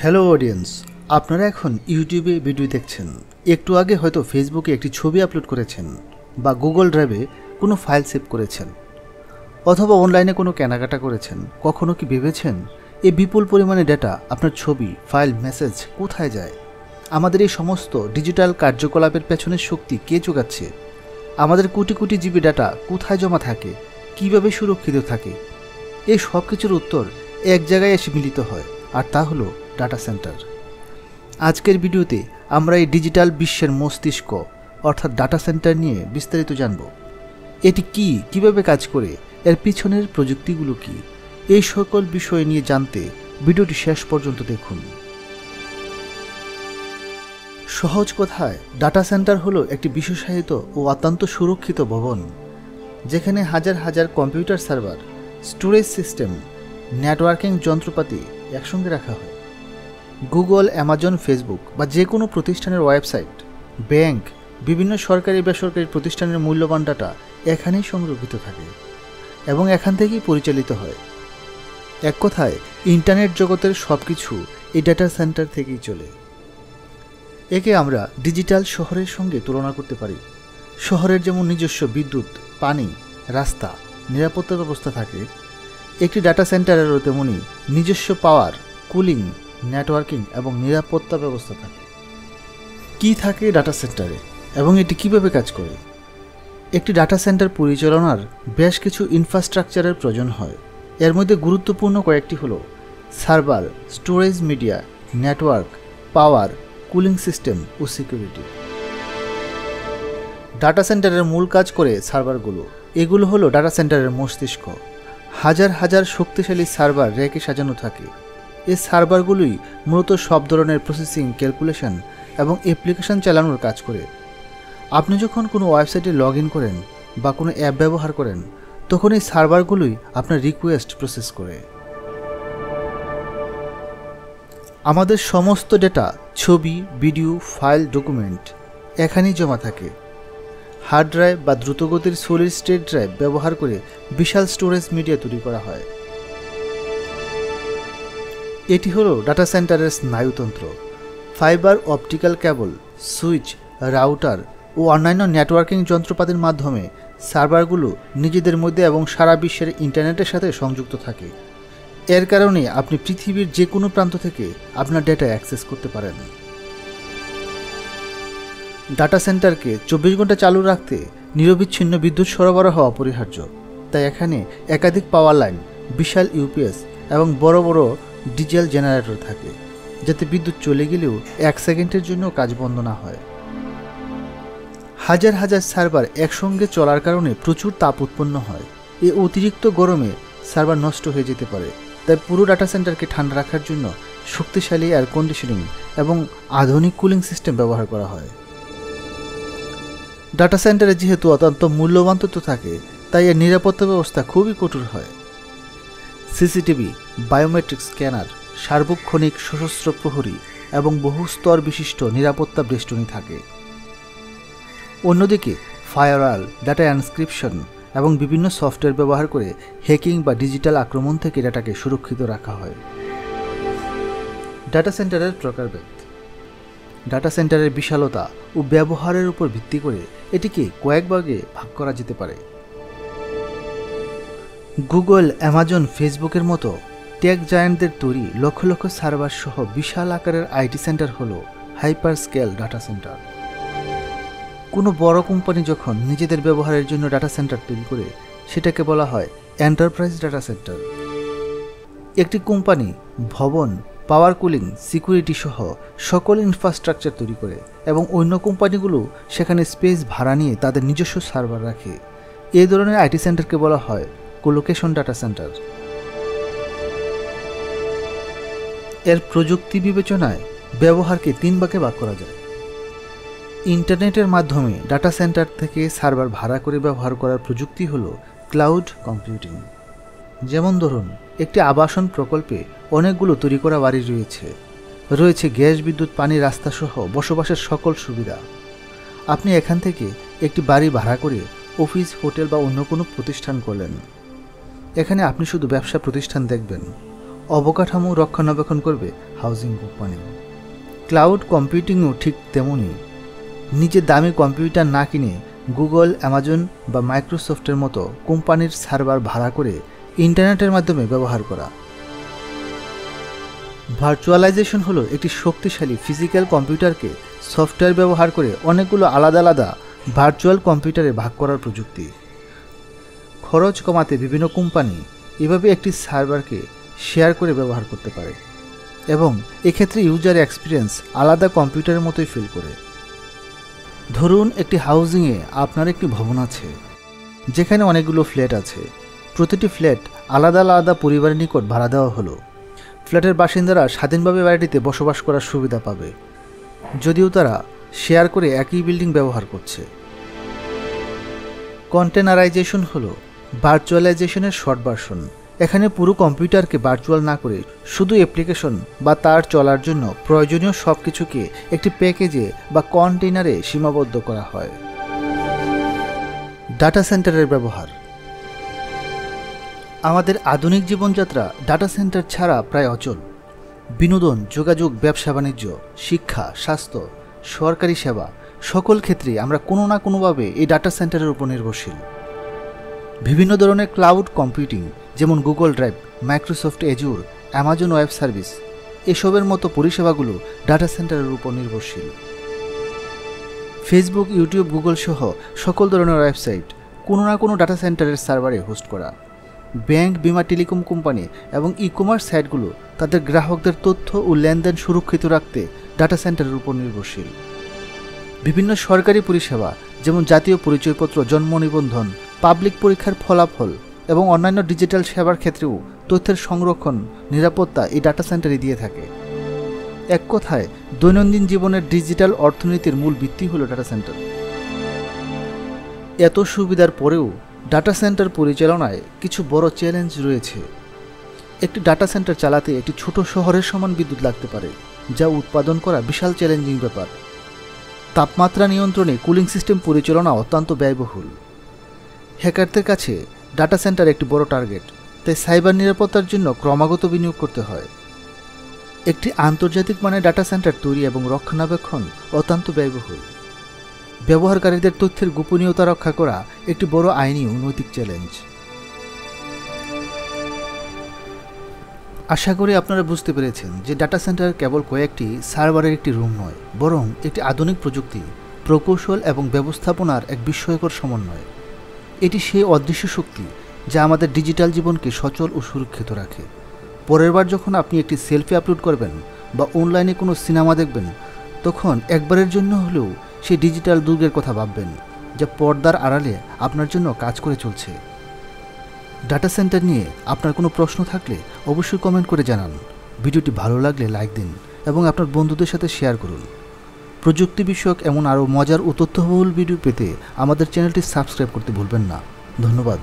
Hello audience, আপনারা এখন ইউটিউবে ভিডিও দেখছেন। একটু আগে হয়তো ফেসবুকে একটি ছবি আপলোড করেছেন বা গুগল ড্রাইভে কোনো ফাইল সেভ করেছেন, অথবা অনলাইনে কোনো কেনাকাটা করেছেন। কখনো কি ভেবেছেন এই বিপুল পরিমাণে ডেটা, আপনার ছবি, ফাইল, মেসেজ কোথায় যায়? আমাদের এই সমস্ত ডিজিটাল কার্যকলাপের পেছনের শক্তি কে যোগাচ্ছে? আমাদের কোটি কোটি জিবি ডাটা কোথায় জমা থাকে, কিভাবে সুরক্ষিত থাকে? এই সব কিছুর উত্তর এক জায়গায় এসে মিলিত হয়, আর তা হলো ডাটা সেন্টার। আজকের ভিডিওতে আমরা এই ডিজিটাল বিশ্বের মস্তিষ্ক অর্থাৎ ডাটা সেন্টার নিয়ে বিস্তারিত জানব। এটি কি, কিভাবে কাজ করে, এর পিছনের প্রযুক্তিগুলো কি, এই সকল বিষয় নিয়ে জানতে ভিডিওটি শেষ পর্যন্ত দেখুন। সহজ কথায়, ডাটা সেন্টার হলো একটি বিশেষায়িত ও অত্যন্ত সুরক্ষিত ভবন, যেখানে হাজার হাজার computer server, storage system, networking যন্ত্রপাতি একসঙ্গে রাখা হয়। গুগল, অ্যামাজন, ফেসবুক বা যে কোনো প্রতিষ্ঠানের ওয়েবসাইট, ব্যাংক, বিভিন্ন সরকারি বেসরকারি প্রতিষ্ঠানের মূল্যবান ডাটা এখানেই সংরক্ষিত থাকে এবং এখান থেকেই পরিচালিত হয়। এক কথায়, ইন্টারনেট জগতের সব কিছু এই ডাটা সেন্টার থেকেই চলে। একে আমরা ডিজিটাল শহরের সঙ্গে তুলনা করতে পারি। শহরের যেমন নিজস্ব বিদ্যুৎ, পানি, রাস্তা, নিরাপত্তা ব্যবস্থা থাকে, একটি ডাটা সেন্টারেরও তেমনি নিজস্ব পাওয়ার, কুলিং, নেটওয়ার্কিং এবং নিরাপত্তা ব্যবস্থা থাকে। কি থাকে ডাটা সেন্টারে এবং এটি কিভাবে কাজ করে? একটি ডাটা সেন্টার পরিচালনার বেশ কিছু ইনফ্রাস্ট্রাকচারের প্রয়োজন হয়। এর মধ্যে গুরুত্বপূর্ণ কয়েকটি হলো সার্ভার, স্টোরেজ মিডিয়া, নেটওয়ার্ক, পাওয়ার, কুলিং সিস্টেম ও সিকিউরিটি। ডাটা সেন্টারের মূল কাজ করে সার্ভারগুলো। এগুলো হলো ডাটা সেন্টারের মস্তিষ্ক। হাজার হাজার শক্তিশালী সার্ভার রেকে সাজানো থাকে। এই সার্ভারগুলোই মূলত সব ধরনের প্রসেসিং, ক্যালকুলেশন এবং অ্যাপ্লিকেশন চালানোর কাজ করে। আপনি যখন কোনো ওয়েবসাইটে লগ ইন করেন বা কোনো অ্যাপ ব্যবহার করেন, তখন এই সার্ভারগুলোই আপনার রিকোয়েস্ট প্রসেস করে। আমাদের সমস্ত ডেটা, ছবি, ভিডিও, ফাইল, ডকুমেন্ট এখানেই জমা থাকে। হার্ড ড্রাইভ বা দ্রুতগতির সলিড স্টেট ড্রাইভ ব্যবহার করে বিশাল স্টোরেজ মিডিয়া তৈরি করা হয়। এটি হলো ডাটা সেন্টারের স্নায়ুতন্ত্র। Fibre optical cable, switch, router ও অন্যান্য নেটওয়ার্কিং যন্ত্রপাতির মাধ্যমে সার্ভারগুলো নিজেদের মধ্যে এবং সারা বিশ্বের ইন্টারনেটের সাথে সংযুক্ত থাকে। এর কারণে আপনি পৃথিবীর যে কোনো প্রান্ত থেকে আপনার ডেটা অ্যাক্সেস করতে পারেন। ডাটা সেন্টারকে 24 ঘন্টা চালু রাখতে নিরবিচ্ছিন্ন বিদ্যুৎ সরবরাহ অপরিহার্য। তাই এখানে একাধিক পাওয়ার লাইন, বিশাল ইউপিএস এবং বড় বড় ডিজেল জেনারেটর থাকে, যাতে বিদ্যুৎ চলে গেলেও 1 সেকেন্ডের জন্য কাজ বন্ধ না হয়। হাজার হাজার সার্ভার একসঙ্গে চলার কারণে প্রচুর তাপ উৎপন্ন হয়। এই অতিরিক্ত গরমে সার্ভার নষ্ট হয়ে যেতে পারে। তাই পুরো ডাটা সেন্টারকে ঠান্ডা রাখার জন্য শক্তিশালী এয়ার কন্ডিশনিং এবং আধুনিক কুলিং সিস্টেম ব্যবহার করা হয়। ডাটা সেন্টারে যেহেতু অত্যন্ত মূল্যবান তথ্য থাকে, তাই এর নিরাপত্তা ব্যবস্থা খুবই কঠোর হয়। সিসিটিভি, বায়োমেট্রিক স্ক্যানার, সার্বক্ষণিক সশস্ত্র প্রহরী এবং বহু স্তর বিশিষ্ট নিরাপত্তা বেষ্টনী থাকে। অন্যদিকে ফায়ারওয়াল, ডাটা এনক্রিপশন এবং বিভিন্ন সফটওয়্যার ব্যবহার করে হ্যাকিং বা ডিজিটাল আক্রমণ থেকে ডাটাকে সুরক্ষিত রাখা হয়। ডাটা সেন্টারের প্রকারভেদ। ডাটা সেন্টারের বিশালতা ও ব্যবহারের উপর ভিত্তি করে এটিকে কয়েক ভাগে ভাগ করা যেতে পারে। গুগল, অ্যামাজন, ফেসবুকের মতো টেক জায়ান্টদের তৈরি লক্ষ লক্ষ সার্ভার সহ বিশাল আকারের আইটি সেন্টার হলো হাইপার স্কেল ডাটা সেন্টার। কোনো বড় কোম্পানি যখন নিজেদের ব্যবহারের জন্য ডাটা সেন্টার তৈরি করে, সেটাকে বলা হয় এন্টারপ্রাইজ ডাটা সেন্টার। একটি কোম্পানি ভবন, পাওয়ার, কুলিং, সিকিউরিটি সহ সকল ইনফ্রাস্ট্রাকচার তৈরি করে এবং অন্য কোম্পানিগুলো সেখানে স্পেস ভাড়া নিয়ে তাদের নিজস্ব সার্ভার রাখে। এই ধরনের আইটি সেন্টারকে বলা হয় কোলোকেশন ডাটা সেন্টার। এর প্রযুক্তি বিবেচনায় ব্যবহারকে 3 ভাগে ভাগ করা যায়। ইন্টারনেটের মাধ্যমে ডাটা সেন্টার থেকে সার্ভার ভাড়া করে ব্যবহার করার প্রযুক্তি হলো ক্লাউড কম্পিউটিং। যেমন ধরুন, একটি আবাসন প্রকল্পে অনেকগুলো তৈরি করা বাড়ি রয়েছে গ্যাস, বিদ্যুৎ, পানি, রাস্তা সহ বসবাসের সকল সুবিধা। আপনি এখান থেকে একটি বাড়ি ভাড়া করে অফিস, হোটেল বা অন্য কোনো প্রতিষ্ঠান করলেন। এখানে আপনি শুধু ব্যবসা প্রতিষ্ঠান দেখবেন, অবকাঠামো রক্ষণাবেক্ষণ করবে হাউজিং কোম্পানি। ক্লাউড কম্পিউটিংও ঠিক তেমনই। নিজে দামি কম্পিউটার না কিনে গুগল, অ্যামাজন বা মাইক্রোসফটের মতো কোম্পানির সার্ভার ভাড়া করে ইন্টারনেটের মাধ্যমে ব্যবহার করা। ভার্চুয়ালাইজেশন হলো একটি শক্তিশালী ফিজিক্যাল কম্পিউটারকে সফটওয়্যার ব্যবহার করে অনেকগুলো আলাদা আলাদা ভার্চুয়াল কম্পিউটারে ভাগ করার প্রযুক্তি। খরচ কমাতে বিভিন্ন কোম্পানি এভাবে একটি সার্ভারকে শেয়ার করে ব্যবহার করতে পারে এবং এক্ষেত্রে ইউজার এক্সপিরিয়েন্স আলাদা কম্পিউটারের মতোই ফিল করে। ধরুন একটি হাউজিংয়ে আপনার একটি ভবন আছে যেখানে অনেকগুলো ফ্ল্যাট আছে। প্রতিটি ফ্ল্যাট আলাদা আলাদা পরিবারের নিকট ভাড়া দেওয়া হলো। ফ্ল্যাটের বাসিন্দারা স্বাধীনভাবে বাড়িটিতে বসবাস করার সুবিধা পাবে, যদিও তারা শেয়ার করে একই বিল্ডিং ব্যবহার করছে। কন্টেনারাইজেশন হলো ভার্চুয়ালাইজেশনের শর্ট ভার্সন। এখানে পুরো কম্পিউটারকে ভার্চুয়াল না করে শুধু অ্যাপ্লিকেশন বা তার চলার জন্য প্রয়োজনীয় সব কিছুকে একটি প্যাকেজে বা কন্টেইনারে সীমাবদ্ধ করা হয়। ডাটা সেন্টারের ব্যবহার। আমাদের আধুনিক জীবনযাত্রা ডাটা সেন্টার ছাড়া প্রায় অচল। বিনোদন, যোগাযোগ, ব্যবসা বাণিজ্য, শিক্ষা, স্বাস্থ্য, সরকারি সেবা সকল ক্ষেত্রে আমরা কোনো না কোনোভাবে এই ডাটা সেন্টারের উপর নির্ভরশীল। বিভিন্ন ধরনের ক্লাউড কম্পিউটিং যেমন Google drive, Microsoft এজুর, Amazon web service এসবের মতো পরিষেবাগুলো ডাটা সেন্টারের উপর নির্ভরশীল। ফেসবুক, ইউটিউব, গুগল সহ সকল ধরনের ওয়েবসাইট কোনো না কোনো ডাটা সেন্টারের সার্ভারে হোস্ট করা। ব্যাংক, বিমা, টেলিকম কোম্পানি এবং ই কমার্স সাইটগুলো তাদের গ্রাহকদের তথ্য ও লেনদেন সুরক্ষিত রাখতে ডাটা সেন্টারের উপর নির্ভরশীল। বিভিন্ন সরকারি পরিষেবা যেমন জাতীয় পরিচয়পত্র, জন্ম নিবন্ধন, পাবলিক পরীক্ষার ফলাফল এবং অন্যান্য ডিজিটাল সেবার ক্ষেত্রেও তথ্যের সংরক্ষণ, নিরাপত্তা এই ডাটা সেন্টারই দিয়ে থাকে। এক কথায় দৈনন্দিন জীবনের ডিজিটাল অর্থনীতির মূল ভিত্তি হলো ডাটা সেন্টার। এত সুবিধার পরেও ডাটা সেন্টার পরিচালনায় কিছু বড় চ্যালেঞ্জ রয়েছে। একটি ডাটা সেন্টার চালাতে একটি ছোট শহরের সমান বিদ্যুৎ লাগতে পারে, যা উৎপাদন করা বিশাল চ্যালেঞ্জিং ব্যাপার। তাপমাত্রা নিয়ন্ত্রণে কুলিং সিস্টেম পরিচালনা অত্যন্ত ব্যয়বহুল। হ্যাকারদের কাছে ডাটা সেন্টার একটি বড় টার্গেট, তাই সাইবার নিরাপত্তার জন্য ক্রমাগত বিনিয়োগ করতে হয়। একটি আন্তর্জাতিক মানের ডাটা সেন্টার তৈরি এবং রক্ষণাবেক্ষণ অত্যন্ত ব্যয়বহুল। ব্যবহারকারীদের তথ্যের গোপনীয়তা রক্ষা করা একটি বড় আইনি ও নৈতিক চ্যালেঞ্জ। আশা করি আপনারা বুঝতে পেরেছেন যে ডাটা সেন্টার কেবল কয়েকটি সার্ভারের একটি রুম নয়, বরং একটি আধুনিক প্রযুক্তি, প্রকৌশল এবং ব্যবস্থাপনার এক বিস্ময়কর সমন্বয়। এটি সেই অদৃশ্য শক্তি যা আমাদের ডিজিটাল জীবনকে সচল ও সুরক্ষিত রাখে। পরের বার যখন আপনি একটি সেলফি আপলোড করবেন বা অনলাইনে কোনো সিনেমা দেখবেন, তখন একবারের জন্য হলেও সেই ডিজিটাল দুর্গের কথা ভাববেন যা পর্দার আড়ালে আপনার জন্য কাজ করে চলছে। ডাটা সেন্টার নিয়ে আপনার কোনো প্রশ্ন থাকলে অবশ্যই কমেন্ট করে জানান। ভিডিওটি ভালো লাগলে লাইক দিন এবং আপনার বন্ধুদের সাথে শেয়ার করুন। প্রযুক্তি বিষয়ক এমন আরও মজার ও তথ্যবহুল ভিডিও পেতে আমাদের চ্যানেলটি সাবস্ক্রাইব করতে ভুলবেন না। ধন্যবাদ।